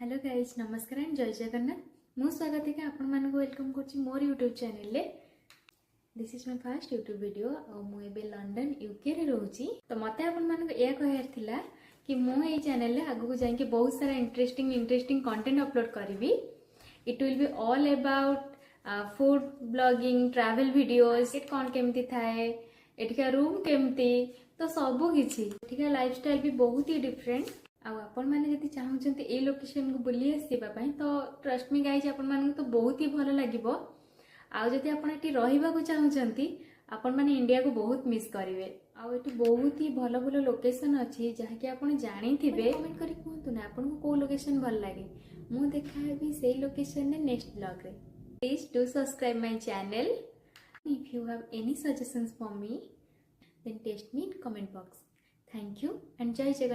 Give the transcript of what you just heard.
Hello guys नमस्कार and जय जगन्नाथ मु स्वागत है आपण मान वेलकम करछि मोर यूट्यूब चैनल ले। This is my first YouTube video और मु एबे लंदन यूके रे रहउछि। तो मते आपण मान ए कहयार थिला कि मु ए चैनल ले आगु को जाई के बहुत सारा इंटरेस्टिंग कंटेंट अपलोड करबी। It will be all about food blogging travel videos इट कोन केमती थाए एठिका रूम केमती तो सब किछि एठिका लाइफस्टाइल भी बहुत ही डिफरेंट। आपण मैंने जब चाहते ये लोकेशन को बुली आसवा तो ट्रस्ट मी गाइज आपण मान तो बहुत ही भल लगे। आदि आप चाहते आपण मैंने इंडिया को बहुत मिस करेंगे। आठ बहुत ही भल भल लोकेशन अच्छी जहाँकि आप जानी थे कमेंट कर कहतु ना आपको कौ लोकेशन भल लगे मुझे देखा से लोकेशन नेक्स्ट ब्लॉग रे। Please do subscribe my channel. If you have any suggestions for me then text me in comment box. Thank you and जय जगन्नाथ।